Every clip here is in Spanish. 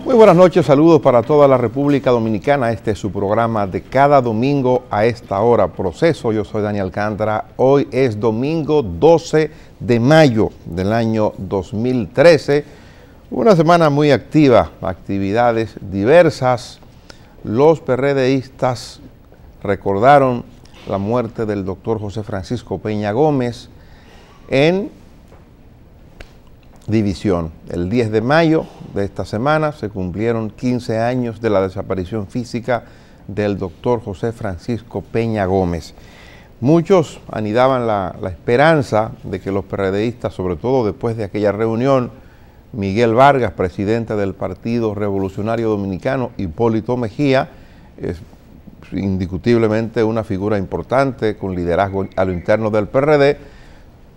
Muy buenas noches, saludos para toda la República Dominicana. Este es su programa de cada domingo a esta hora, Proceso. Yo soy Daniel Alcántara. Hoy es domingo 12 de mayo del año 2013. Una semana muy activa, actividades diversas. Los PRDistas recordaron la muerte del doctor José Francisco Peña Gómez en División. El 10 de mayo de esta semana se cumplieron 15 años de la desaparición física del doctor José Francisco Peña Gómez. Muchos anidaban la esperanza de que los PRDistas, sobre todo después de aquella reunión, Miguel Vargas, presidente del Partido Revolucionario Dominicano, Hipólito Mejía, es indiscutiblemente una figura importante con liderazgo a lo interno del PRD.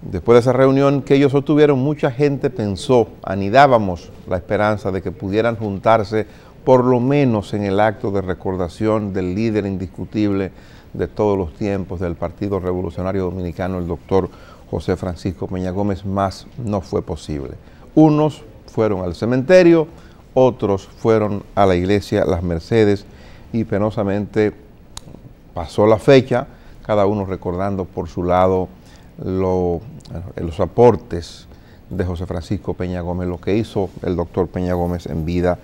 Después de esa reunión que ellos sostuvieron, mucha gente pensó, anidábamos la esperanza de que pudieran juntarse por lo menos en el acto de recordación del líder indiscutible de todos los tiempos del Partido Revolucionario Dominicano, el doctor José Francisco Peña Gómez, más no fue posible. Unos fueron al cementerio, otros fueron a la iglesia Las Mercedes y penosamente pasó la fecha, cada uno recordando por su lado los aportes de José Francisco Peña Gómez, lo que hizo el doctor Peña Gómez en vida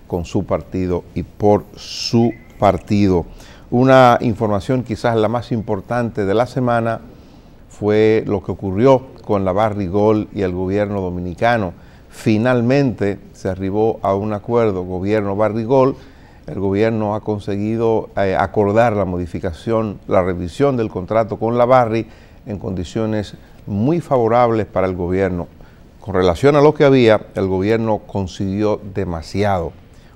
con su partido y por su partido. Una información quizás la más importante de la semana fue lo que ocurrió con la Barrigol y el gobierno dominicano. Finalmente se arribó a un acuerdo gobierno-Barrigol. El gobierno ha conseguido acordar la modificación, la revisión del contrato con la Barri en condiciones muy favorables para el gobierno. Con relación a lo que había, el gobierno consiguió demasiado.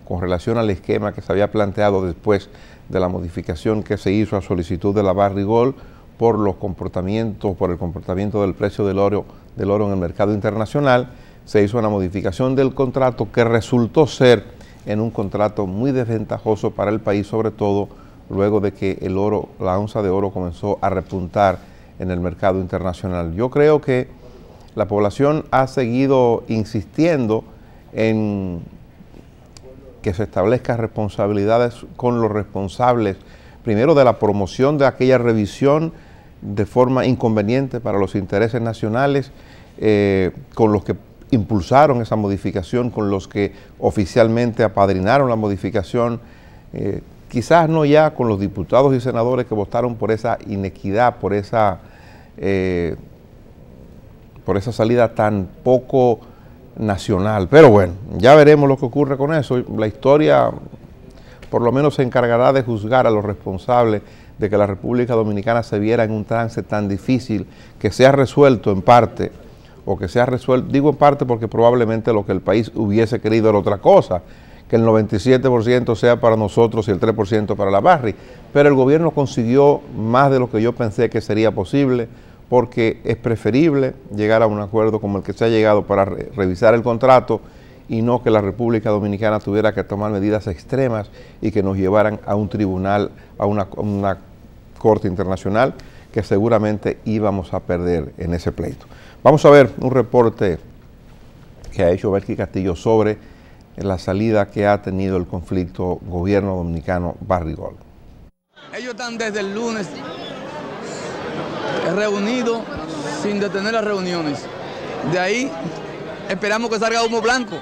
Con relación al esquema que se había planteado después de la modificación que se hizo a solicitud de la Barrigol por el comportamiento del precio del oro en el mercado internacional, se hizo una modificación del contrato que resultó ser en un contrato muy desventajoso para el país, sobre todo luego de que el oro, la onza de oro comenzó a repuntar en el mercado internacional. Yo creo que la población ha seguido insistiendo en que se establezcan responsabilidades con los responsables, primero de la promoción de aquella revisión de forma inconveniente para los intereses nacionales, con los que impulsaron esa modificación, con los que oficialmente apadrinaron la modificación, quizás no ya con los diputados y senadores que votaron por esa inequidad, por esa salida tan poco nacional. Pero bueno, ya veremos lo que ocurre con eso. La historia por lo menos se encargará de juzgar a los responsables de que la República Dominicana se viera en un trance tan difícil, que sea resuelto en parte, o que sea resuelto, digo en parte porque probablemente lo que el país hubiese querido era otra cosa, que el 97% sea para nosotros y el 3% para la Barri, pero el gobierno consiguió más de lo que yo pensé que sería posible, porque es preferible llegar a un acuerdo como el que se ha llegado para revisar el contrato y no que la República Dominicana tuviera que tomar medidas extremas y que nos llevaran a un tribunal, a una corte internacional, que seguramente íbamos a perder en ese pleito. Vamos a ver un reporte que ha hecho Belki Castillo sobre la salida que ha tenido el conflicto gobierno dominicano Barrigol. Ellos están desde el lunes reunidos sin detener las reuniones. De ahí esperamos que salga humo blanco.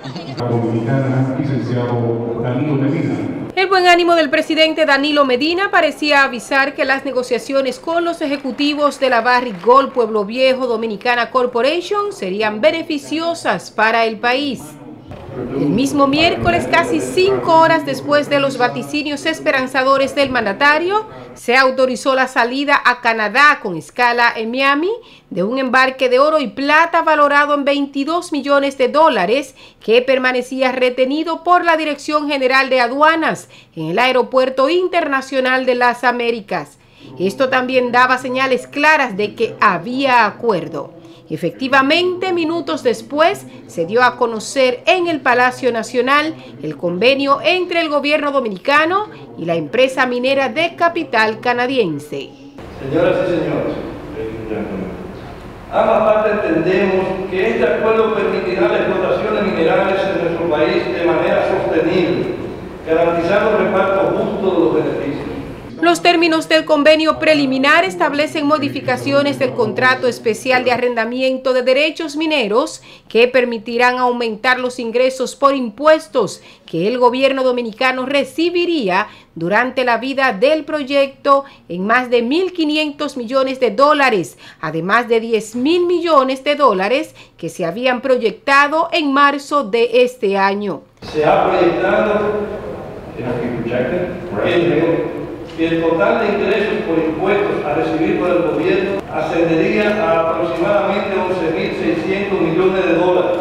El buen ánimo del presidente Danilo Medina parecía avisar que las negociaciones con los ejecutivos de la Barrigol Pueblo Viejo Dominicana Corporation serían beneficiosas para el país. El mismo miércoles, casi 5 horas después de los vaticinios esperanzadores del mandatario, se autorizó la salida a Canadá con escala en Miami de un embarque de oro y plata valorado en $22 millones que permanecía retenido por la Dirección General de Aduanas en el Aeropuerto Internacional de las Américas. Esto también daba señales claras de que había acuerdo. Efectivamente, minutos después se dio a conocer en el Palacio Nacional el convenio entre el gobierno dominicano y la empresa minera de capital canadiense. Señoras y señores, ambas partes entendemos que este acuerdo permitirá la explotación en minerales en nuestro país de manera sostenible, garantizando el reparto justo de los beneficios. Los términos del convenio preliminar establecen modificaciones del contrato especial de arrendamiento de derechos mineros que permitirán aumentar los ingresos por impuestos que el gobierno dominicano recibiría durante la vida del proyecto en más de 1.500 millones de dólares, además de 10.000 millones de dólares que se habían proyectado en marzo de este año. Se ha proyectado que el total de ingresos por impuestos a recibir por el gobierno ascendería a aproximadamente 11.600 millones de dólares,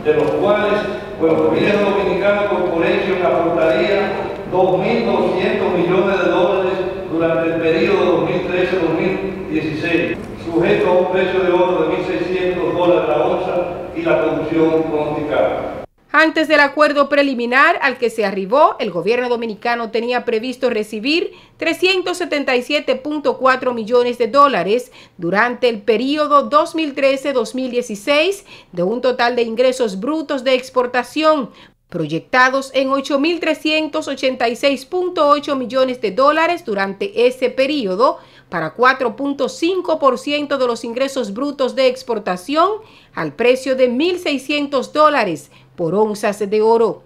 de los cuales el gobierno dominicano Corporation aportaría 2.200 millones de dólares durante el periodo 2013-2016, sujeto a un precio de oro de $1.600 la onza y la producción pronosticada. Antes del acuerdo preliminar al que se arribó, el gobierno dominicano tenía previsto recibir 377.4 millones de dólares durante el periodo 2013-2016 de un total de ingresos brutos de exportación proyectados en 8.386.8 millones de dólares durante ese periodo, para 4.5% de los ingresos brutos de exportación al precio de $1.600 por onzas de oro.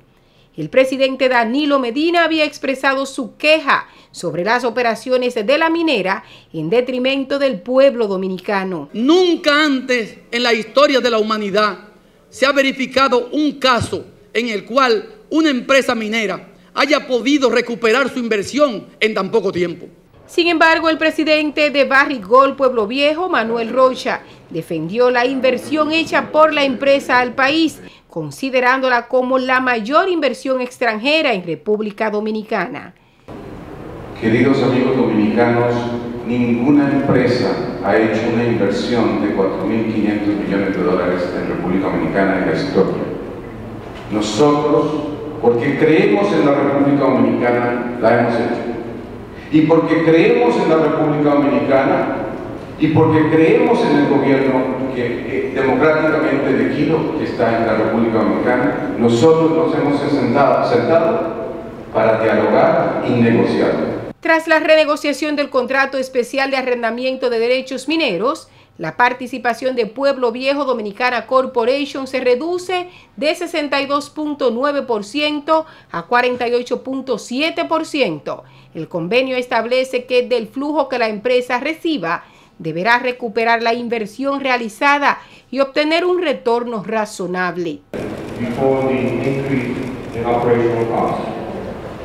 El presidente Danilo Medina había expresado su queja sobre las operaciones de la minera en detrimento del pueblo dominicano. Nunca antes en la historia de la humanidad se ha verificado un caso en el cual una empresa minera haya podido recuperar su inversión en tan poco tiempo. Sin embargo, el presidente de Barrick Gold Pueblo Viejo, Manuel Rocha, defendió la inversión hecha por la empresa al país, considerándola como la mayor inversión extranjera en República Dominicana. Queridos amigos dominicanos, ninguna empresa ha hecho una inversión de 4.500 millones de dólares en República Dominicana en la historia. Nosotros, porque creemos en la República Dominicana, la hemos hecho. Y porque creemos en la República Dominicana y porque creemos en el gobierno democráticamente elegido que está en la República Dominicana, nosotros nos hemos sentado para dialogar y negociar. Tras la renegociación del contrato especial de arrendamiento de derechos mineros, la participación de Pueblo Viejo Dominicana Corporation se reduce de 62.9% a 48.7%. El convenio establece que del flujo que la empresa reciba, deberá recuperar la inversión realizada y obtener un retorno razonable.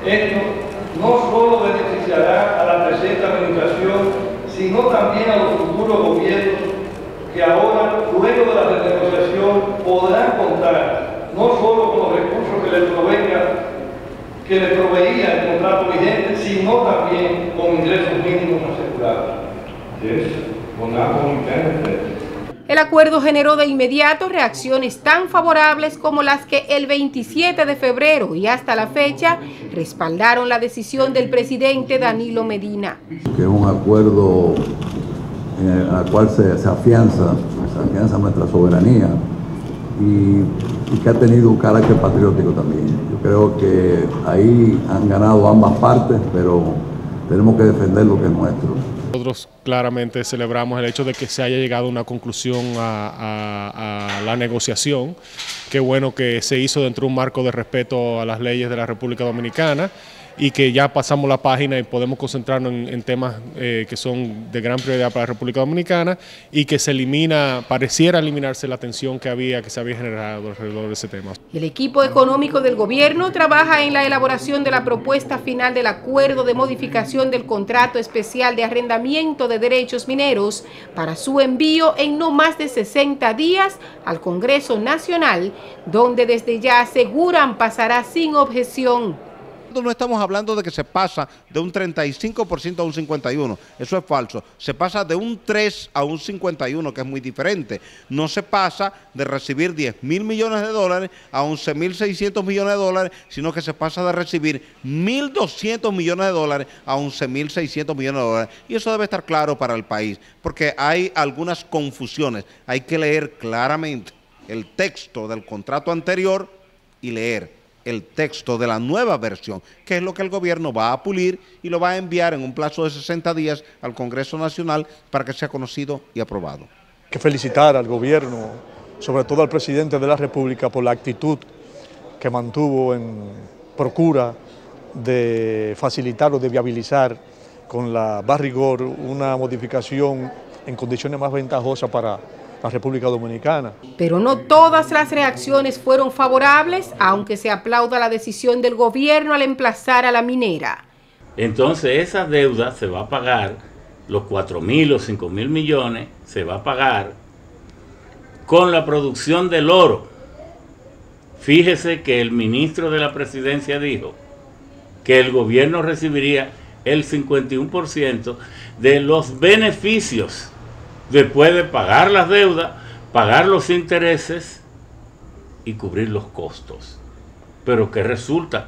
Esto no solo beneficiará a la presente administración, sino también a los futuros gobiernos que ahora, luego de la renegociación, podrán contar no solo con los recursos que les proveía el contrato vigente, sino también con ingresos mínimos asegurados. El acuerdo generó de inmediato reacciones tan favorables como las que el 27 de febrero y hasta la fecha respaldaron la decisión del presidente Danilo Medina. Que es un acuerdo al cual se afianza nuestra soberanía y que ha tenido un carácter patriótico también. Yo creo que ahí han ganado ambas partes, pero tenemos que defender lo que es nuestro. Nosotros claramente celebramos el hecho de que se haya llegado a una conclusión a la negociación. Qué bueno que se hizo dentro de un marco de respeto a las leyes de la República Dominicana y que ya pasamos la página y podemos concentrarnos en temas que son de gran prioridad para la República Dominicana y que pareciera eliminarse la tensión que se había generado alrededor de ese tema. El equipo económico del gobierno trabaja en la elaboración de la propuesta final del acuerdo de modificación del contrato especial de arrendamiento de derechos mineros para su envío en no más de 60 días al Congreso Nacional, donde desde ya aseguran pasará sin objeción. No estamos hablando de que se pasa de un 35% a un 51%, eso es falso. Se pasa de un 3 a un 51, que es muy diferente. No se pasa de recibir 10.000 millones de dólares a 11.600 millones de dólares, sino que se pasa de recibir 1.200 millones de dólares a 11.600 millones de dólares. Y eso debe estar claro para el país, porque hay algunas confusiones, hay que leer claramente. el texto del contrato anterior y leer el texto de la nueva versión, que es lo que el gobierno va a pulir y lo va a enviar en un plazo de 60 días al Congreso Nacional para que sea conocido y aprobado. Hay que felicitar al gobierno, sobre todo al presidente de la República, por la actitud que mantuvo en procura de facilitar o de viabilizar con la Barrigol una modificación en condiciones más ventajosas para la República Dominicana. Pero no todas las reacciones fueron favorables, aunque se aplauda la decisión del gobierno al emplazar a la minera. Entonces esa deuda se va a pagar, los 4.000 o 5.000 millones, se va a pagar con la producción del oro. Fíjese que el ministro de la Presidencia dijo que el gobierno recibiría el 51% de los beneficios después de pagar las deudas, pagar los intereses y cubrir los costos. Pero que resulta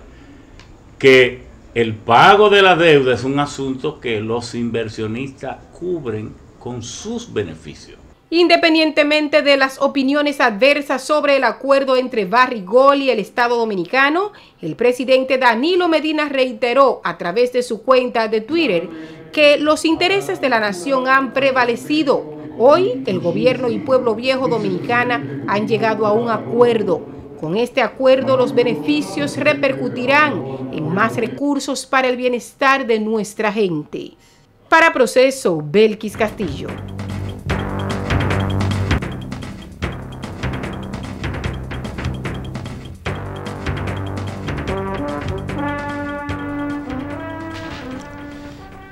que el pago de la deuda es un asunto que los inversionistas cubren con sus beneficios. Independientemente de las opiniones adversas sobre el acuerdo entre Barrigol y el Estado Dominicano, el presidente Danilo Medina reiteró a través de su cuenta de Twitter que los intereses de la nación han prevalecido. Hoy, el gobierno y Pueblo Viejo Dominicana han llegado a un acuerdo. Con este acuerdo, los beneficios repercutirán en más recursos para el bienestar de nuestra gente. Para Proceso, Belkis Castillo.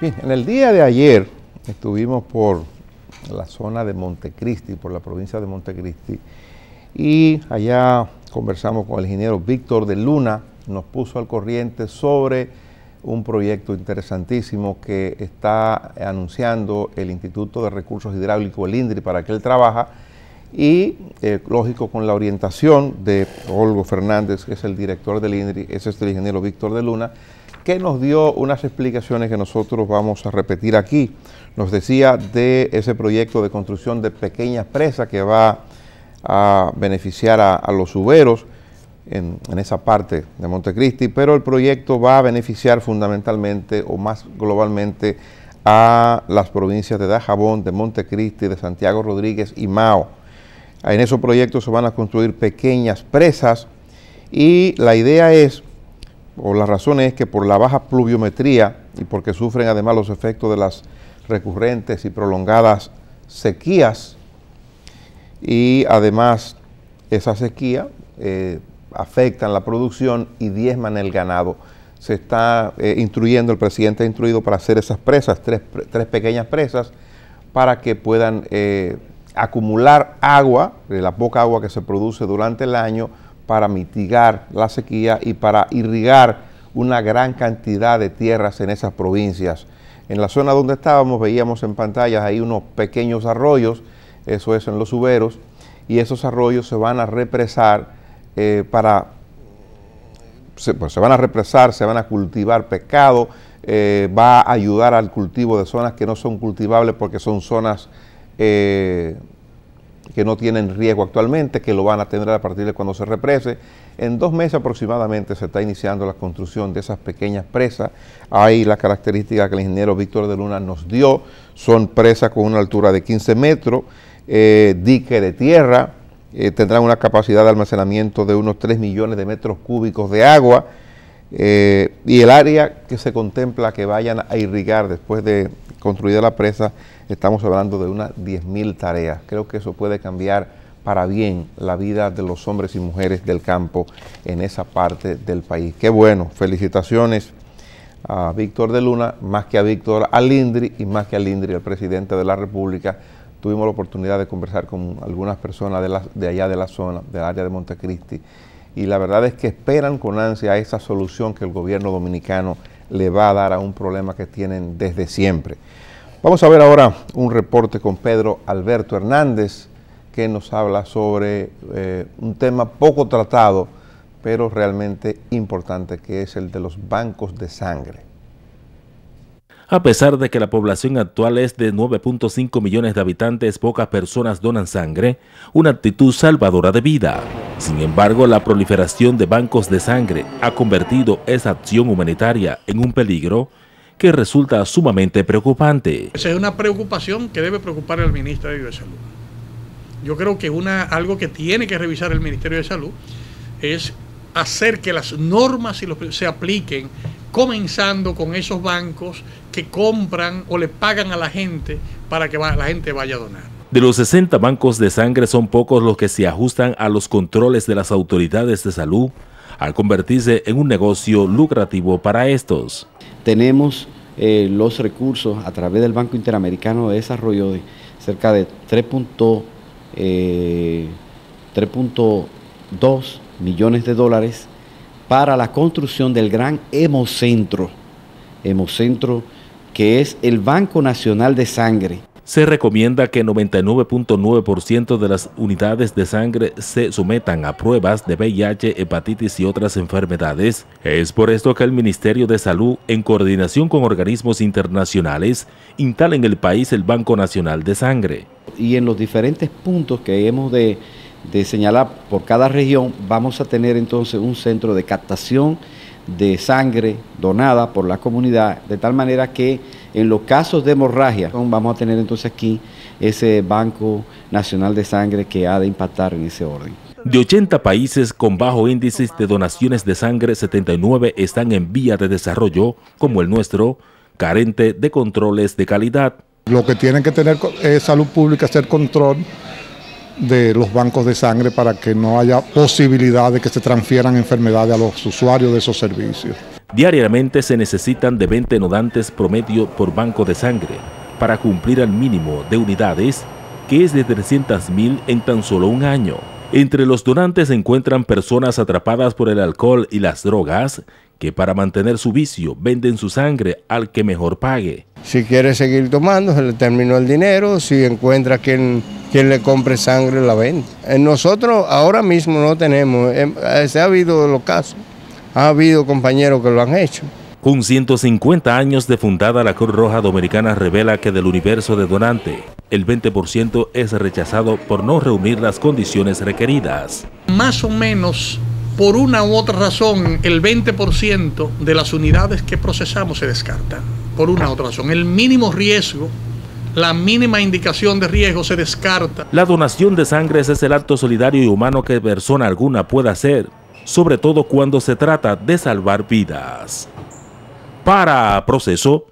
Bien, en el día de ayer estuvimos por la zona de Montecristi, por la provincia de Montecristi, y allá conversamos con el ingeniero Víctor de Luna, nos puso al corriente sobre un proyecto interesantísimo que está anunciando el Instituto de Recursos Hidráulicos, el INDRI, para que él trabaja, y lógico con la orientación de Olgo Fernández, que es el director del INDRI, ese es el ingeniero Víctor de Luna, que nos dio unas explicaciones que nosotros vamos a repetir aquí. Nos decía de ese proyecto de construcción de pequeñas presas que va a beneficiar a los uberos en esa parte de Montecristi, pero el proyecto va a beneficiar fundamentalmente o más globalmente a las provincias de Dajabón, de Montecristi, de Santiago Rodríguez y Mao. En esos proyectos se van a construir pequeñas presas y la idea es, o la razón es que por la baja pluviometría y porque sufren además los efectos de las recurrentes y prolongadas sequías, y además esa sequía afectan la producción y diezman el ganado. Se está instruyendo, el presidente ha instruido para hacer esas presas, tres pequeñas presas, para que puedan acumular agua, la poca agua que se produce durante el año, para mitigar la sequía y para irrigar una gran cantidad de tierras en esas provincias. En la zona donde estábamos veíamos en pantallas ahí unos pequeños arroyos, eso es en los uberos, y esos arroyos se van a represar se van a represar, se van a cultivar pescado, va a ayudar al cultivo de zonas que no son cultivables porque son zonas que no tienen riego actualmente, que lo van a tener a partir de cuando se represe. En 2 meses aproximadamente se está iniciando la construcción de esas pequeñas presas. Hay la característica que el ingeniero Víctor de Luna nos dio, son presas con una altura de 15 metros, dique de tierra, tendrán una capacidad de almacenamiento de unos 3 millones de metros cúbicos de agua, y el área que se contempla que vayan a irrigar después de construida la presa, estamos hablando de unas 10.000 tareas. Creo que eso puede cambiar para bien la vida de los hombres y mujeres del campo en esa parte del país. Qué bueno, felicitaciones a Víctor de Luna, más que a Víctor, al INDRI, y más que al INDRI, al presidente de la República. Tuvimos la oportunidad de conversar con algunas personas de allá de la zona, del área de Montecristi, y la verdad es que esperan con ansia esa solución que el gobierno dominicano le va a dar a un problema que tienen desde siempre. Vamos a ver ahora un reporte con Pedro Alberto Hernández, que nos habla sobre un tema poco tratado, pero realmente importante, que es el de los bancos de sangre. A pesar de que la población actual es de 9.5 millones de habitantes, pocas personas donan sangre, una actitud salvadora de vida. Sin embargo, la proliferación de bancos de sangre ha convertido esa acción humanitaria en un peligro que resulta sumamente preocupante. Esa es una preocupación que debe preocupar al Ministerio de Salud. Yo creo que algo que tiene que revisar el Ministerio de Salud es hacer que las normas se apliquen, comenzando con esos bancos que compran o le pagan a la gente para que la gente vaya a donar. De los 60 bancos de sangre, son pocos los que se ajustan a los controles de las autoridades de salud, al convertirse en un negocio lucrativo para estos. Tenemos los recursos a través del Banco Interamericano de Desarrollo de cerca de 3.2 millones de dólares para la construcción del gran Hemocentro, que es el Banco Nacional de Sangre. Se recomienda que 99.9% de las unidades de sangre se sometan a pruebas de VIH, hepatitis y otras enfermedades. Es por esto que el Ministerio de Salud, en coordinación con organismos internacionales, instala en el país el Banco Nacional de Sangre. Y en los diferentes puntos que hemos de señalar por cada región, vamos a tener entonces un centro de captación de sangre donada por la comunidad, de tal manera que en los casos de hemorragia vamos a tener entonces aquí ese Banco Nacional de Sangre que ha de impactar en ese orden. De 80 países con bajo índice de donaciones de sangre, 79 están en vía de desarrollo, como el nuestro, carente de controles de calidad. Lo que tienen que tener es salud pública, hacer control de los bancos de sangre para que no haya posibilidad de que se transfieran enfermedades a los usuarios de esos servicios. Diariamente se necesitan de 20 donantes promedio por banco de sangre para cumplir al mínimo de unidades, que es de 300.000 en tan solo un año. Entre los donantes se encuentran personas atrapadas por el alcohol y las drogas, que para mantener su vicio venden su sangre al que mejor pague. Si quiere seguir tomando, se le terminó el dinero. Si encuentra quien le compre sangre, la vende. Nosotros ahora mismo no tenemos, se ha habido los casos, ha habido compañeros que lo han hecho. Con 150 años de fundada, la Cruz Roja Dominicana revela que del universo de donante, el 20% es rechazado por no reunir las condiciones requeridas. Más o menos, por una u otra razón, el 20% de las unidades que procesamos se descartan. Por una u otra razón, el mínimo riesgo, la mínima indicación de riesgo se descarta. La donación de sangre es el acto solidario y humano que persona alguna puede hacer, sobre todo cuando se trata de salvar vidas. Para Proceso,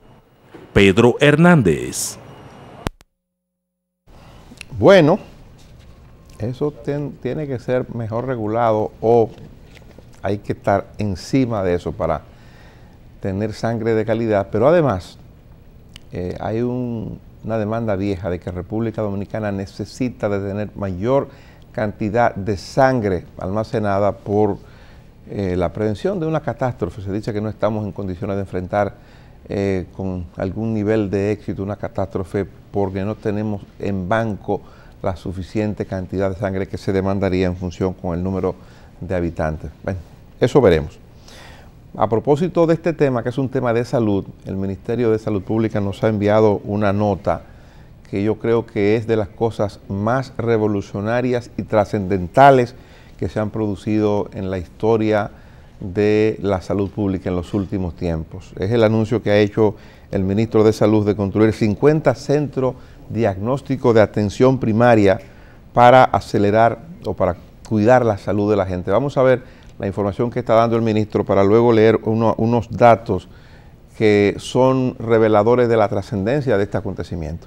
Pedro Hernández. Bueno, eso tiene que ser mejor regulado, o hay que estar encima de eso para tener sangre de calidad. Pero además hay una demanda vieja de que República Dominicana necesita de tener mayor cantidad de sangre almacenada por la prevención de una catástrofe. Se dice que no estamos en condiciones de enfrentar con algún nivel de éxito una catástrofe porque no tenemos en banco la suficiente cantidad de sangre que se demandaría en función con el número de habitantes. Bueno, eso veremos. A propósito de este tema, que es un tema de salud, el Ministerio de Salud Pública nos ha enviado una nota que yo creo que es de las cosas más revolucionarias y trascendentales que se han producido en la historia de la salud pública en los últimos tiempos. Es el anuncio que ha hecho el ministro de Salud de construir 50 centros diagnósticos de atención primaria para acelerar o para cuidar la salud de la gente. Vamos a ver la información que está dando el ministro para luego leer unos datos que son reveladores de la trascendencia de este acontecimiento.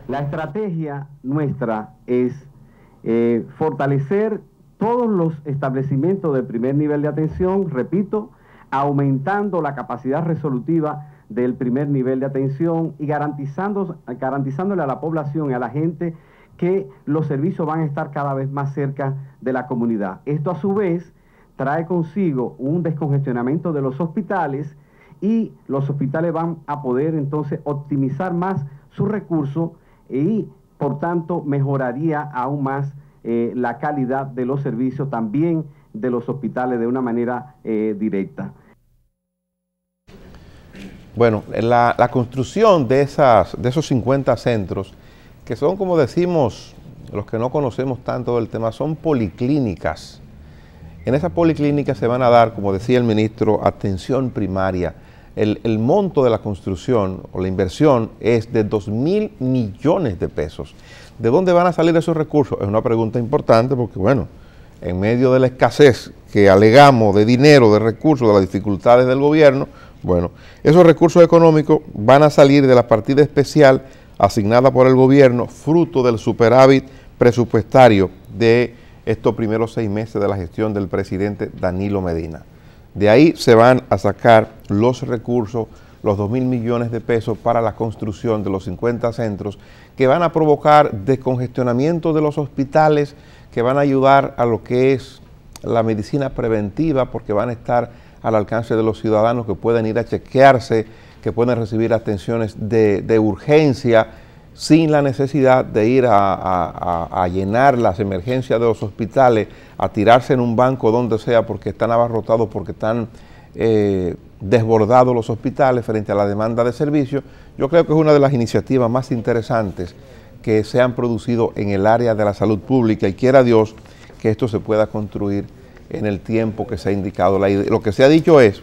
La estrategia nuestra es fortalecer todos los establecimientos de primer nivel de atención, repito, aumentando la capacidad resolutiva del primer nivel de atención y garantizándole a la población y a la gente que los servicios van a estar cada vez más cerca de la comunidad. Esto a su vez trae consigo un descongestionamiento de los hospitales y los hospitales van a poder entonces optimizar más sus recursos y por tanto mejoraría aún más la calidad de los servicios también de los hospitales de una manera directa. Bueno, la construcción de esos 50 centros, que son, como decimos, los que no conocemos tanto del tema, son policlínicas. En esas policlínicas se van a dar, como decía el ministro, atención primaria. El monto de la construcción o la inversión es de 2.000 millones de pesos. ¿De dónde van a salir esos recursos? Es una pregunta importante porque, bueno, en medio de la escasez que alegamos de dinero, de recursos, de las dificultades del gobierno, bueno, esos recursos económicos van a salir de la partida especial asignada por el gobierno, fruto del superávit presupuestario de estos primeros 6 meses de la gestión del presidente Danilo Medina. De ahí se van a sacar los recursos, los 2.000 millones de pesos para la construcción de los 50 centros que van a provocar descongestionamiento de los hospitales, que van a ayudar a lo que es la medicina preventiva, porque van a estar al alcance de los ciudadanos que pueden ir a chequearse, que pueden recibir atenciones de urgencia sin la necesidad de ir a llenar las emergencias de los hospitales, a tirarse en un banco donde sea porque están abarrotados, porque están desbordados los hospitales frente a la demanda de servicios. Yo creo que es una de las iniciativas más interesantes que se han producido en el área de la salud pública y quiera Dios que esto se pueda construir en el tiempo que se ha indicado. Lo que se ha dicho es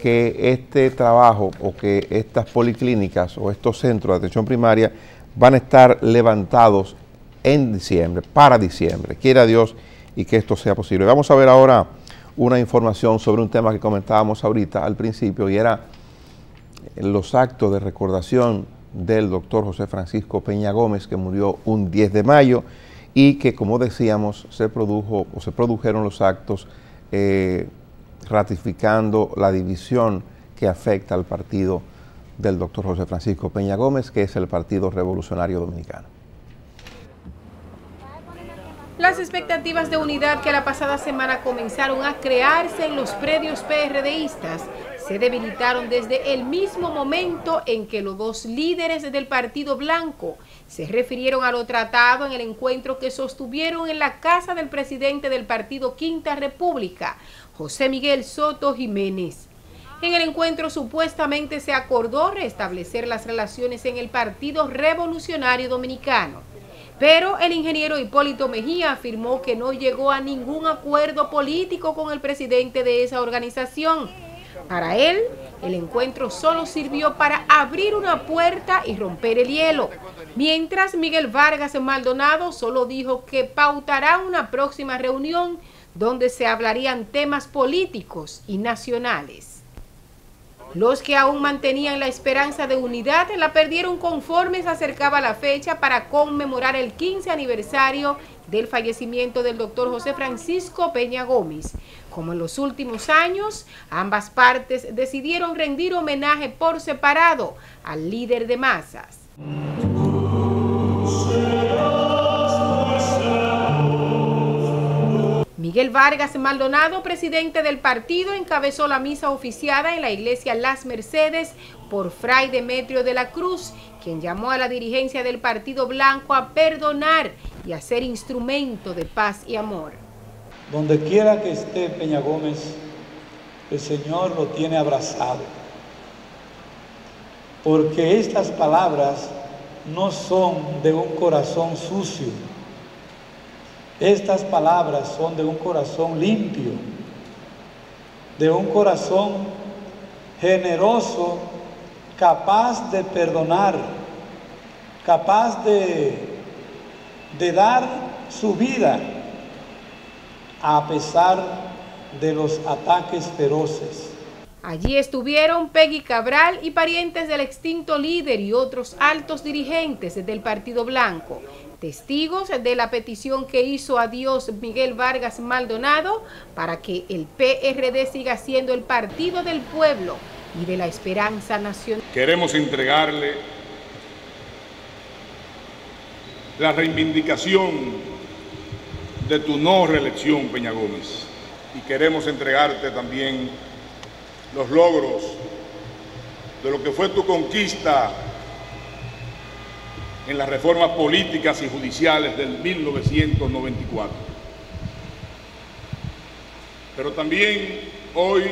que este trabajo o que estas policlínicas o estos centros de atención primaria van a estar levantados en diciembre, para diciembre. Quiera Dios y que esto sea posible. Vamos a ver ahora una información sobre un tema que comentábamos ahorita al principio y era los actos de recordación del doctor José Francisco Peña Gómez, que murió un 10 de mayo y que, como decíamos, se produjeron los actos ratificando la división que afecta al partido del doctor José Francisco Peña Gómez, que es el Partido Revolucionario Dominicano. Las expectativas de unidad que la pasada semana comenzaron a crearse en los predios PRDistas se debilitaron desde el mismo momento en que los dos líderes del Partido Blanco se refirieron a lo tratado en el encuentro que sostuvieron en la casa del presidente del Partido Quinta República, José Miguel Soto Jiménez. En el encuentro supuestamente se acordó restablecer las relaciones en el Partido Revolucionario Dominicano, pero el ingeniero Hipólito Mejía afirmó que no llegó a ningún acuerdo político con el presidente de esa organización. Para él, el encuentro solo sirvió para abrir una puerta y romper el hielo, mientras Miguel Vargas Maldonado solo dijo que pautará una próxima reunión donde se hablarían temas políticos y nacionales. Los que aún mantenían la esperanza de unidad la perdieron conforme se acercaba la fecha para conmemorar el 15 aniversario del fallecimiento del doctor José Francisco Peña Gómez. Como en los últimos años, ambas partes decidieron rendir homenaje por separado al líder de masas. Miguel Vargas Maldonado, presidente del partido, encabezó la misa oficiada en la iglesia Las Mercedes por Fray Demetrio de la Cruz, quien llamó a la dirigencia del Partido Blanco a perdonar y a ser instrumento de paz y amor. Donde quiera que esté Peña Gómez, el Señor lo tiene abrazado, porque estas palabras no son de un corazón sucio. Estas palabras son de un corazón limpio, de un corazón generoso, capaz de perdonar, capaz de dar su vida a pesar de los ataques feroces. Allí estuvieron Peggy Cabral y parientes del extinto líder y otros altos dirigentes del Partido Blanco, testigos de la petición que hizo a Dios Miguel Vargas Maldonado para que el PRD siga siendo el partido del pueblo y de la esperanza nacional. Queremos entregarle la reivindicación de tu no reelección, Peña Gómez, y queremos entregarte también los logros de lo que fue tu conquista en las reformas políticas y judiciales del 1994. Pero también hoy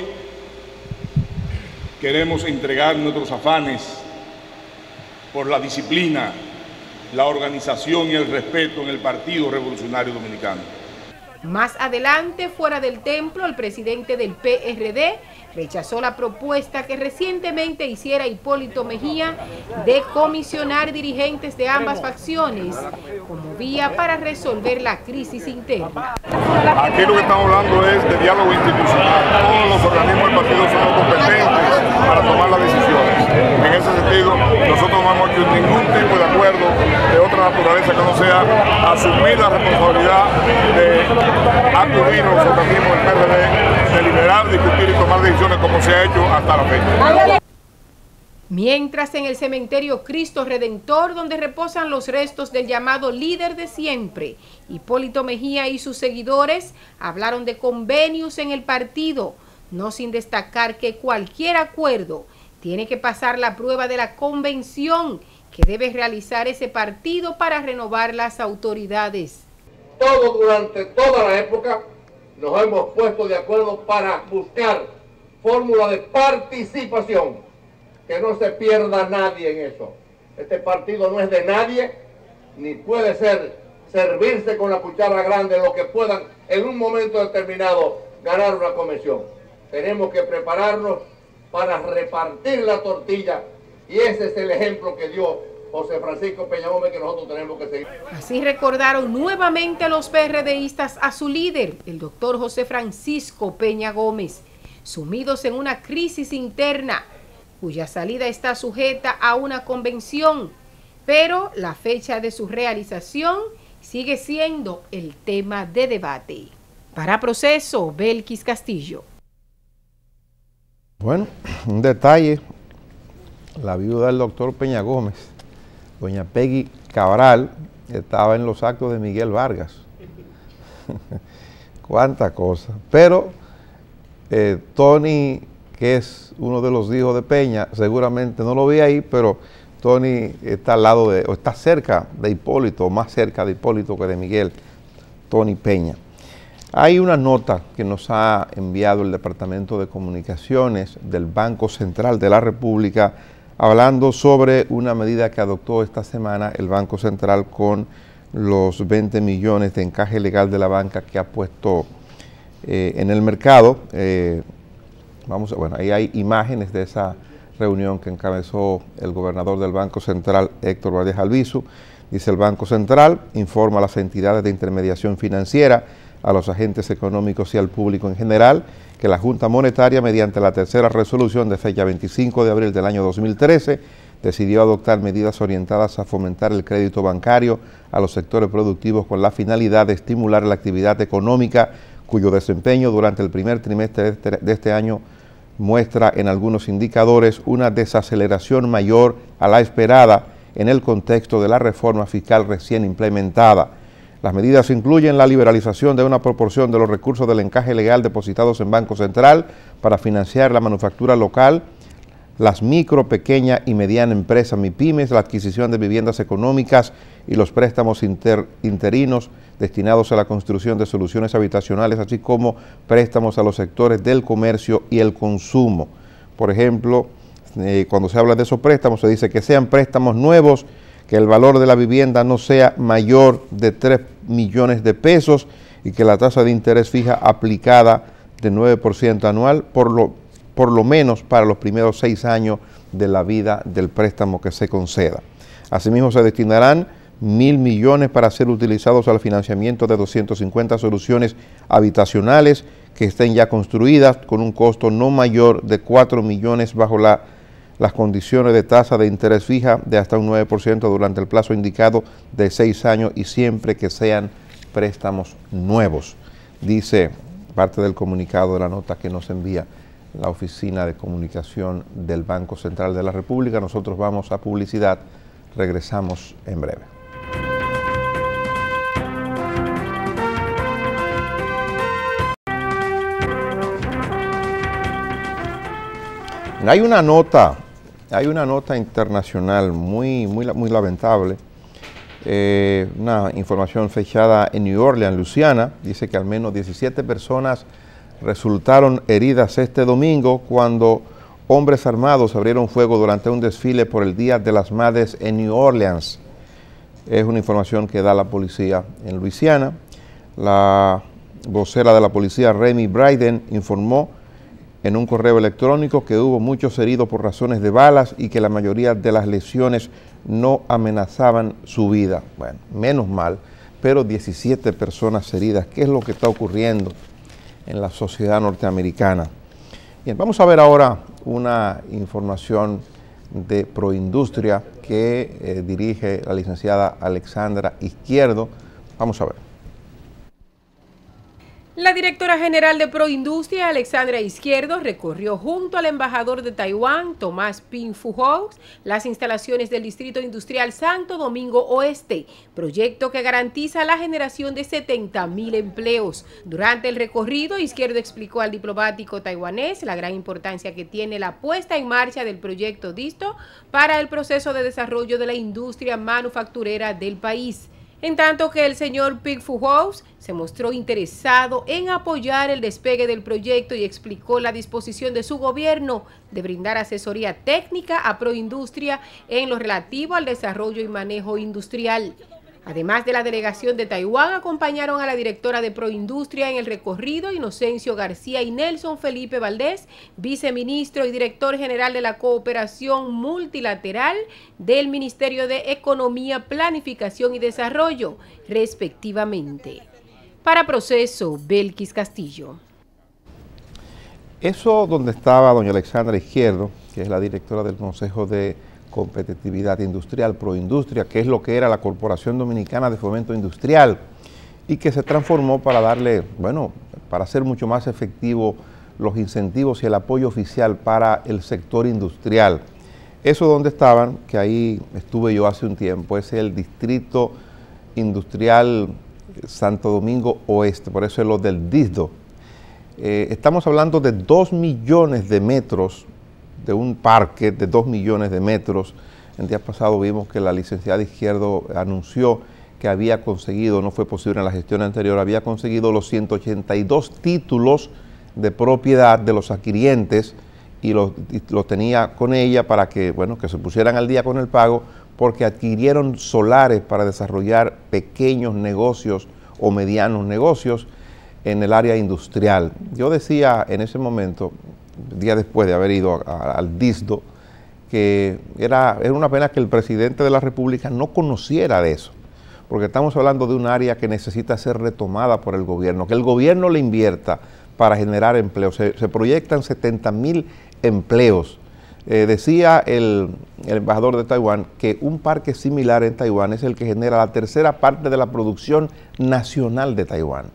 queremos entregar nuestros afanes por la disciplina, la organización y el respeto en el Partido Revolucionario Dominicano. Más adelante, fuera del templo, el presidente del PRD rechazó la propuesta que recientemente hiciera Hipólito Mejía de comisionar dirigentes de ambas facciones como vía para resolver la crisis interna. Aquí lo que estamos hablando es de diálogo institucional. Todos los organismos del partido son los competentes para tomar las decisiones. En ese sentido, nosotros no hemos hecho ningún tipo de acuerdo de otra naturaleza que no sea asumir la responsabilidad de acudir a los organismos del PRD, deliberar, discutir y tomar decisiones como se ha hecho hasta la fecha. Mientras en el cementerio Cristo Redentor, donde reposan los restos del llamado líder de siempre, Hipólito Mejía y sus seguidores hablaron de convenios en el partido, no sin destacar que cualquier acuerdo tiene que pasar la prueba de la convención que debe realizar ese partido para renovar las autoridades. Todos durante toda la época nos hemos puesto de acuerdo para buscar fórmulas de participación, que no se pierda nadie en eso. Este partido no es de nadie, ni puede servirse con la cuchara grande lo que puedan en un momento determinado ganar una convención. Tenemos que prepararnos para repartir la tortilla y ese es el ejemplo que dio José Francisco Peña Gómez, que nosotros tenemos que seguir. Así recordaron nuevamente los PRDistas a su líder, el doctor José Francisco Peña Gómez, sumidos en una crisis interna, cuya salida está sujeta a una convención, pero la fecha de su realización sigue siendo el tema de debate. Para Proceso, Belkis Castillo. Bueno, un detalle, la viuda del doctor Peña Gómez, doña Peggy Cabral, estaba en los actos de Miguel Vargas. Cuánta cosa. Pero Tony, que es uno de los hijos de Peña, seguramente no lo vi ahí, pero Tony está al lado de, o está cerca de Hipólito, o más cerca de Hipólito que de Miguel, Tony Peña. Hay una nota que nos ha enviado el Departamento de Comunicaciones del Banco Central de la República, hablando sobre una medida que adoptó esta semana el Banco Central con los 20 millones de encaje legal de la banca que ha puesto en el mercado. Bueno, ahí hay imágenes de esa reunión que encabezó el gobernador del Banco Central, Héctor Valdés Albizu. Dice: el Banco Central informa a las entidades de intermediación financiera, a los agentes económicos y al público en general, que la Junta Monetaria, mediante la tercera resolución de fecha 25 de abril del año 2013, decidió adoptar medidas orientadas a fomentar el crédito bancario a los sectores productivos con la finalidad de estimular la actividad económica, cuyo desempeño durante el primer trimestre de este año muestra en algunos indicadores una desaceleración mayor a la esperada en el contexto de la reforma fiscal recién implementada. Las medidas incluyen la liberalización de una proporción de los recursos del encaje legal depositados en Banco Central para financiar la manufactura local, las micro, pequeña y mediana empresas MIPYMES, la adquisición de viviendas económicas y los préstamos interinos destinados a la construcción de soluciones habitacionales, así como préstamos a los sectores del comercio y el consumo. Por ejemplo, cuando se habla de esos préstamos, se dice que sean préstamos nuevos, que el valor de la vivienda no sea mayor de 3 millones de pesos y que la tasa de interés fija aplicada de 9% anual por lo menos para los primeros 6 años de la vida del préstamo que se conceda. Asimismo, se destinarán 1.000 millones para ser utilizados al financiamiento de 250 soluciones habitacionales que estén ya construidas con un costo no mayor de 4 millones bajo las condiciones de tasa de interés fija de hasta un 9% durante el plazo indicado de 6 años y siempre que sean préstamos nuevos, dice parte del comunicado de la nota que nos envía la Oficina de Comunicación del Banco Central de la República. Nosotros vamos a publicidad, regresamos en breve. Hay una nota internacional muy lamentable, una información fechada en New Orleans, Luisiana. Dice que al menos 17 personas resultaron heridas este domingo cuando hombres armados abrieron fuego durante un desfile por el Día de las Madres en New Orleans. Es una información que da la policía en Luisiana. La vocera de la policía, Remy Bryden, informó en un correo electrónico que hubo muchos heridos por razones de balas y que la mayoría de las lesiones no amenazaban su vida. Bueno, menos mal, pero 17 personas heridas. ¿Qué es lo que está ocurriendo en la sociedad norteamericana? Bien, vamos a ver ahora una información de Proindustria que dirige la licenciada Alexandra Izquierdo. Vamos a ver. La directora general de Proindustria, Alexandra Izquierdo, recorrió junto al embajador de Taiwán, Tomás Ping Fu-House, las instalaciones del Distrito Industrial Santo Domingo Oeste, proyecto que garantiza la generación de 70.000 empleos. Durante el recorrido, Izquierdo explicó al diplomático taiwanés la gran importancia que tiene la puesta en marcha del proyecto DISTO para el proceso de desarrollo de la industria manufacturera del país. En tanto que el señor Ping Fu-House se mostró interesado en apoyar el despegue del proyecto y explicó la disposición de su gobierno de brindar asesoría técnica a Proindustria en lo relativo al desarrollo y manejo industrial. Además de la delegación de Taiwán, acompañaron a la directora de Proindustria en el recorrido, Inocencio García y Nelson Felipe Valdés, viceministro y director general de la Cooperación Multilateral del Ministerio de Economía, Planificación y Desarrollo, respectivamente. Para Proceso, Belkis Castillo. Eso donde estaba doña Alexandra Izquierdo, que es la directora del Consejo de Competitividad Industrial, Proindustria, que es lo que era la Corporación Dominicana de Fomento Industrial y que se transformó para darle, bueno, para hacer mucho más efectivo los incentivos y el apoyo oficial para el sector industrial. Eso donde estaban, que ahí estuve yo hace un tiempo, es el Distrito Industrial Santo Domingo Oeste, por eso es lo del DISDO. Estamos hablando de 2 millones de metros, de un parque de 2 millones de metros. El día pasado vimos que la licenciada Izquierdo anunció que había conseguido, no fue posible en la gestión anterior, había conseguido los 182 títulos de propiedad de los adquirientes y los tenía con ella para que, bueno, que se pusieran al día con el pago, porque adquirieron solares para desarrollar pequeños negocios o medianos negocios en el área industrial. Yo decía en ese momento, día después de haber ido al DISDO, que era una pena que el presidente de la República no conociera de eso, porque estamos hablando de un área que necesita ser retomada por el gobierno, que el gobierno le invierta para generar empleos. Se proyectan 70.000 empleos. Decía el embajador de Taiwán que un parque similar en Taiwán es el que genera la tercera parte de la producción nacional de Taiwán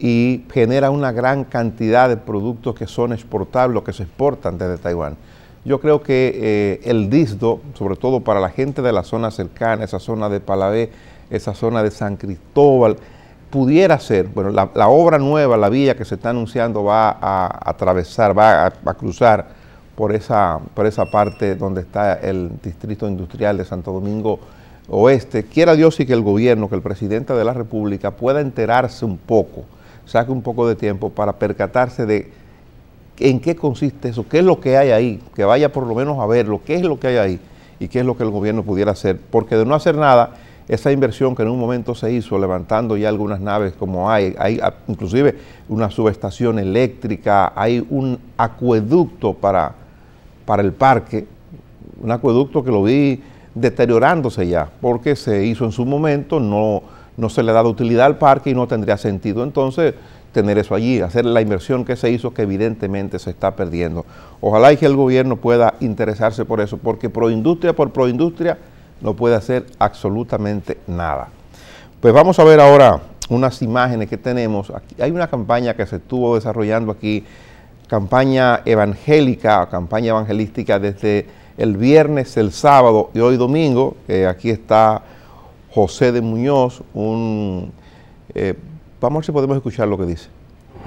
y genera una gran cantidad de productos que son exportables, que se exportan desde Taiwán. Yo creo que el DISDO, sobre todo para la gente de la zona cercana, esa zona de Palabé, esa zona de San Cristóbal, pudiera ser, bueno, la obra nueva, la vía que se está anunciando va a atravesar, va a cruzar por esa parte donde está el Distrito Industrial de Santo Domingo Oeste. Quiera Dios y que el gobierno, que el presidente de la República pueda enterarse un poco, saque un poco de tiempo para percatarse de en qué consiste eso, qué es lo que hay ahí, que vaya por lo menos a verlo, qué es lo que hay ahí y qué es lo que el gobierno pudiera hacer, porque de no hacer nada, esa inversión que en un momento se hizo levantando ya algunas naves como hay inclusive una subestación eléctrica, hay un acueducto para el parque, un acueducto que lo vi deteriorándose ya, porque se hizo en su momento, no se le ha dado utilidad al parque y no tendría sentido entonces tener eso allí, hacer la inversión que se hizo, que evidentemente se está perdiendo. Ojalá y que el gobierno pueda interesarse por eso, porque Proindustria por Proindustria no puede hacer absolutamente nada. Pues vamos a ver ahora unas imágenes que tenemos. Aquí hay una campaña que se estuvo desarrollando aquí, campaña evangélica, campaña evangelística desde el viernes, el sábado y hoy domingo. Aquí está José de Muñoz, vamos a ver si podemos escuchar lo que dice.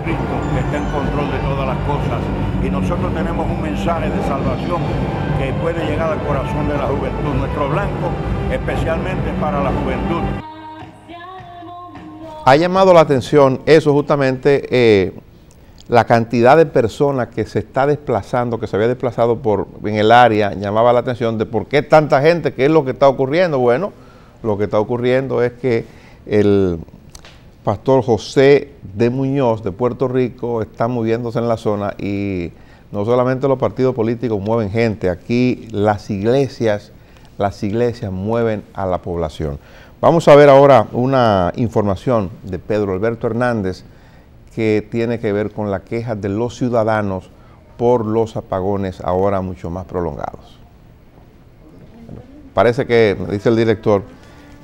Cristo está en control de todas las cosas y nosotros tenemos un mensaje de salvación que puede llegar al corazón de la juventud. Nuestro blanco especialmente para la juventud. Ha llamado la atención eso justamente, la cantidad de personas que se está desplazando, que se había desplazado en el área, llamaba la atención de por qué tanta gente, qué es lo que está ocurriendo. Bueno, lo que está ocurriendo es que el pastor José de Muñoz de Puerto Rico está moviéndose en la zona, y no solamente los partidos políticos mueven gente, aquí las iglesias mueven a la población. Vamos a ver ahora una información de Pedro Alberto Hernández que tiene que ver con la queja de los ciudadanos por los apagones ahora mucho más prolongados. Bueno, parece que, me dice el director,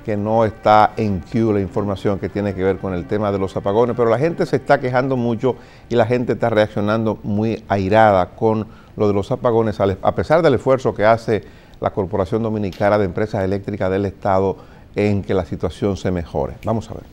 que no está en queue la información que tiene que ver con el tema de los apagones, pero la gente se está quejando mucho y la gente está reaccionando muy airada con lo de los apagones, a pesar del esfuerzo que hace la Corporación Dominicana de Empresas Eléctricas del Estado en que la situación se mejore. Vamos a ver.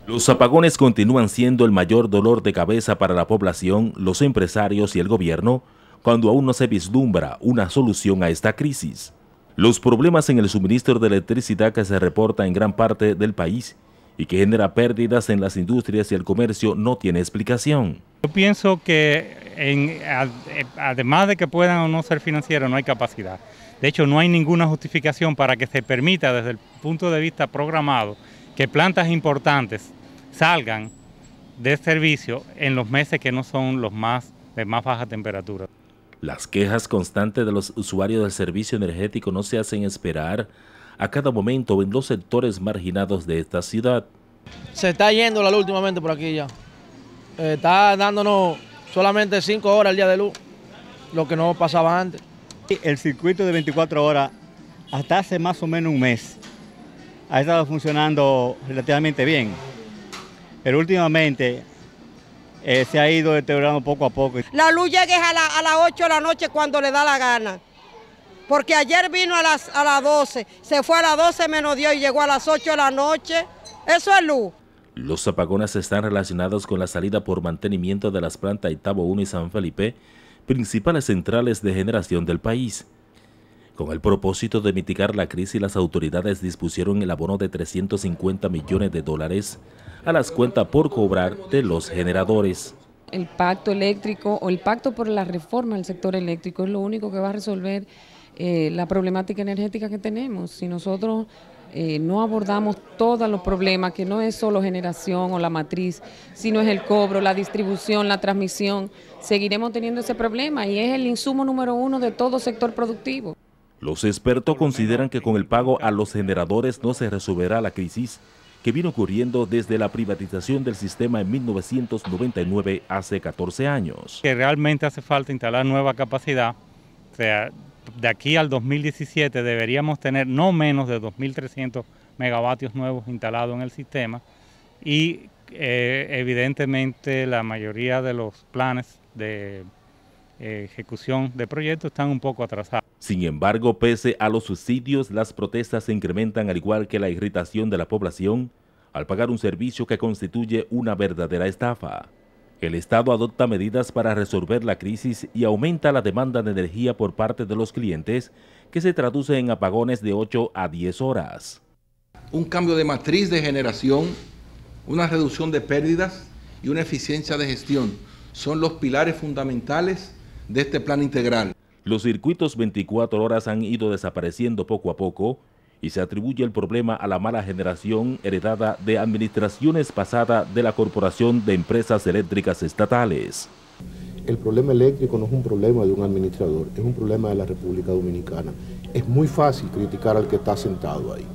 Los apagones continúan siendo el mayor dolor de cabeza para la población, los empresarios y el gobierno, cuando aún no se vislumbra una solución a esta crisis. Los problemas en el suministro de electricidad que se reporta en gran parte del país y que genera pérdidas en las industrias y el comercio no tiene explicación. Yo pienso que además de que puedan o no ser financieros, no hay capacidad. De hecho, no hay ninguna justificación para que se permita desde el punto de vista programado que plantas importantes salgan de servicio en los meses que no son los de más baja temperatura. Las quejas constantes de los usuarios del servicio energético no se hacen esperar a cada momento en los sectores marginados de esta ciudad. Se está yendo la luz últimamente por aquí ya. Está dándonos solamente 5 horas al día de luz, lo que no pasaba antes. El circuito de 24 horas hasta hace más o menos un mes ha estado funcionando relativamente bien, pero últimamente se ha ido deteriorando poco a poco. La luz llega a las 8 de la noche cuando le da la gana, porque ayer vino a las 12, se fue a las 12 menos 10 y llegó a las 8 de la noche. Eso es luz. Los apagones están relacionados con la salida por mantenimiento de las plantas Itabo 1 y San Felipe, principales centrales de generación del país. Con el propósito de mitigar la crisis, las autoridades dispusieron el abono de $350 millones a las cuentas por cobrar de los generadores. El pacto eléctrico o el pacto por la reforma del sector eléctrico es lo único que va a resolver la problemática energética que tenemos. Si nosotros no abordamos todos los problemas, que no es solo generación o la matriz, sino es el cobro, la distribución, la transmisión, seguiremos teniendo ese problema y es el insumo número 1 de todo sector productivo. Los expertos consideran que con el pago a los generadores no se resolverá la crisis que vino ocurriendo desde la privatización del sistema en 1999, hace 14 años. Que realmente hace falta instalar nueva capacidad, o sea, de aquí al 2017 deberíamos tener no menos de 2.300 megavatios nuevos instalados en el sistema y evidentemente la mayoría de los planes de ejecución de proyectos están un poco atrasados. Sin embargo, pese a los subsidios, las protestas se incrementan al igual que la irritación de la población al pagar un servicio que constituye una verdadera estafa. El Estado adopta medidas para resolver la crisis y aumenta la demanda de energía por parte de los clientes, que se traduce en apagones de 8 a 10 horas. Un cambio de matriz de generación, una reducción de pérdidas y una eficiencia de gestión son los pilares fundamentales de este plan integral. Los circuitos 24 horas han ido desapareciendo poco a poco y se atribuye el problema a la mala generación heredada de administraciones pasadas de la Corporación de Empresas Eléctricas Estatales. El problema eléctrico no es un problema de un administrador, es un problema de la República Dominicana. Es muy fácil criticar al que está sentado ahí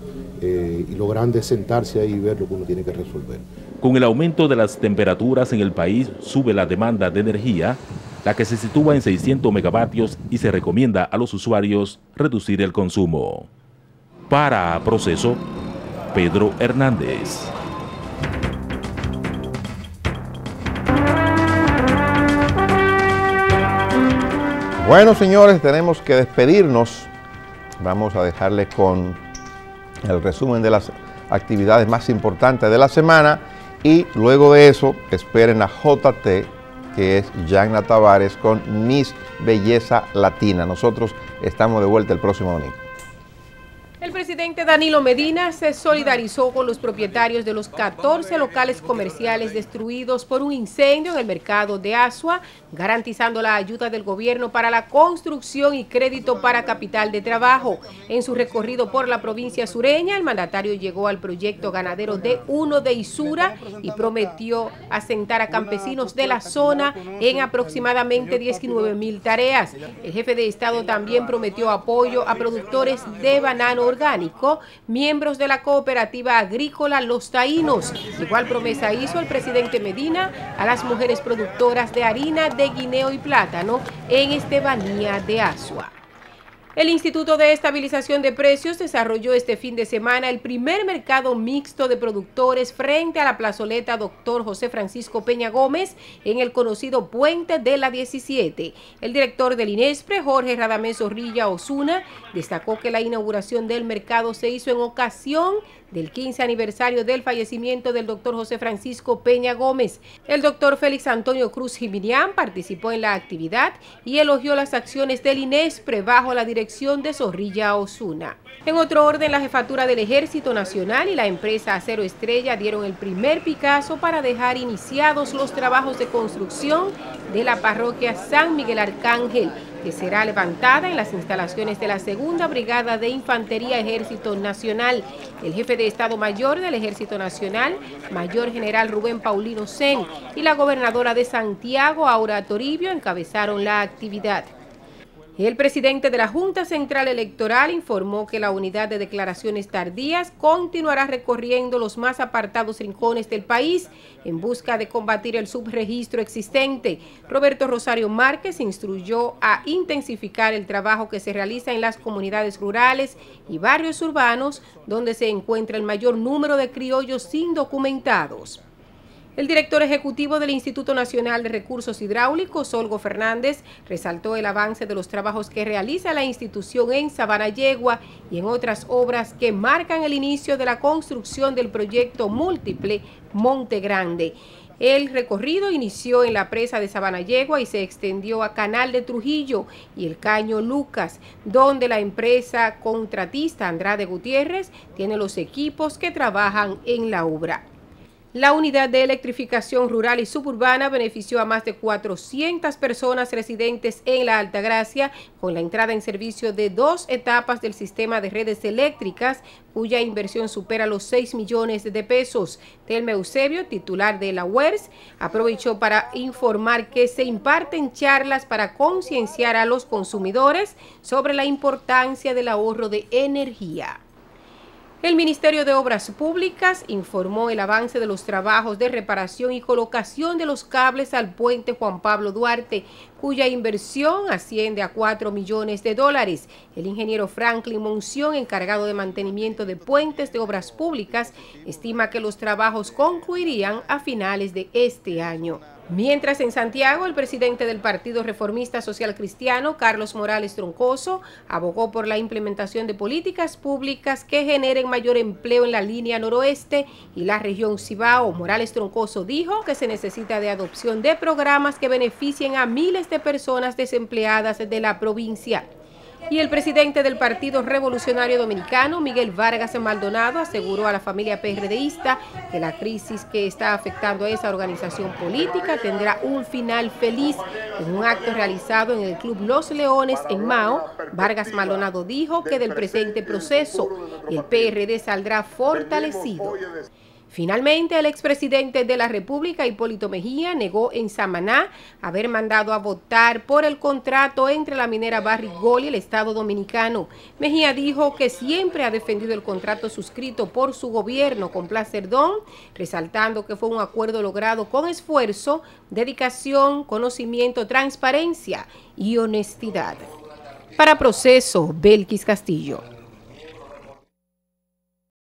y lo grande es sentarse ahí y ver lo que uno tiene que resolver. Con el aumento de las temperaturas en el país sube la demanda de energía, la que se sitúa en 600 megavatios y se recomienda a los usuarios reducir el consumo. Para Proceso, Pedro Hernández. Bueno, señores, tenemos que despedirnos. Vamos a dejarles con el resumen de las actividades más importantes de la semana y luego de eso esperen a JT, que es Yanna Tavares con Miss Belleza Latina. Nosotros estamos de vuelta el próximo domingo. El presidente Danilo Medina se solidarizó con los propietarios de los 14 locales comerciales destruidos por un incendio en el mercado de Asua, garantizando la ayuda del gobierno para la construcción y crédito para capital de trabajo. En su recorrido por la provincia sureña, el mandatario llegó al proyecto ganadero D1 de Isura y prometió asentar a campesinos de la zona en aproximadamente 19.000 tareas. El jefe de Estado también prometió apoyo a productores de banano orgánico, miembros de la cooperativa agrícola Los Taínos. Igual promesa hizo el presidente Medina a las mujeres productoras de harina de guineo y plátano en Estebanía de Asua. El Instituto de Estabilización de Precios desarrolló este fin de semana el primer mercado mixto de productores frente a la plazoleta Dr. José Francisco Peña Gómez en el conocido Puente de la 17. El director del INESPRE, Jorge Radamés Zorrilla Osuna, destacó que la inauguración del mercado se hizo en ocasión del 15 aniversario del fallecimiento del doctor José Francisco Peña Gómez. El doctor Félix Antonio Cruz Jiminián participó en la actividad y elogió las acciones del INESPRE bajo la dirección de Zorrilla Osuna. En otro orden, la jefatura del Ejército Nacional y la empresa Acero Estrella dieron el primer picazo para dejar iniciados los trabajos de construcción de la parroquia San Miguel Arcángel, que será levantada en las instalaciones de la Segunda Brigada de Infantería Ejército Nacional. El jefe de Estado Mayor del Ejército Nacional, Mayor General Rubén Paulino Sen, y la gobernadora de Santiago, Aura Toribio, encabezaron la actividad. El presidente de la Junta Central Electoral informó que la unidad de declaraciones tardías continuará recorriendo los más apartados rincones del país en busca de combatir el subregistro existente. Roberto Rosario Márquez instruyó a intensificar el trabajo que se realiza en las comunidades rurales y barrios urbanos donde se encuentra el mayor número de criollos indocumentados. El director ejecutivo del Instituto Nacional de Recursos Hidráulicos, Olgo Fernández, resaltó el avance de los trabajos que realiza la institución en Sabana Yegua y en otras obras que marcan el inicio de la construcción del proyecto múltiple Monte Grande. El recorrido inició en la presa de Sabana Yegua y se extendió a Canal de Trujillo y el Caño Lucas, donde la empresa contratista Andrade Gutiérrez tiene los equipos que trabajan en la obra. La unidad de electrificación rural y suburbana benefició a más de 400 personas residentes en la Altagracia con la entrada en servicio de 2 etapas del sistema de redes eléctricas, cuya inversión supera los 6 millones de pesos. Telma Eusebio, titular de la UERS, aprovechó para informar que se imparten charlas para concienciar a los consumidores sobre la importancia del ahorro de energía. El Ministerio de Obras Públicas informó el avance de los trabajos de reparación y colocación de los cables al puente Juan Pablo Duarte, cuya inversión asciende a $4 millones. El ingeniero Franklin Monción, encargado de mantenimiento de puentes de obras públicas, estima que los trabajos concluirían a finales de este año. Mientras en Santiago, el presidente del Partido Reformista Social Cristiano, Carlos Morales Troncoso, abogó por la implementación de políticas públicas que generen mayor empleo en la línea noroeste y la región Cibao. Morales Troncoso dijo que se necesita de adopción de programas que beneficien a miles de personas desempleadas de la provincia. Y el presidente del Partido Revolucionario Dominicano, Miguel Vargas Maldonado, aseguró a la familia PRDista que la crisis que está afectando a esa organización política tendrá un final feliz. En un acto realizado en el Club Los Leones en Mao, Vargas Maldonado dijo que del presente proceso el PRD saldrá fortalecido. Finalmente, el expresidente de la República, Hipólito Mejía, negó en Samaná haber mandado a votar por el contrato entre la minera Barrick Gold y el Estado Dominicano. Mejía dijo que siempre ha defendido el contrato suscrito por su gobierno con Plas Cerdón, resaltando que fue un acuerdo logrado con esfuerzo, dedicación, conocimiento, transparencia y honestidad. Para Proceso, Belkis Castillo.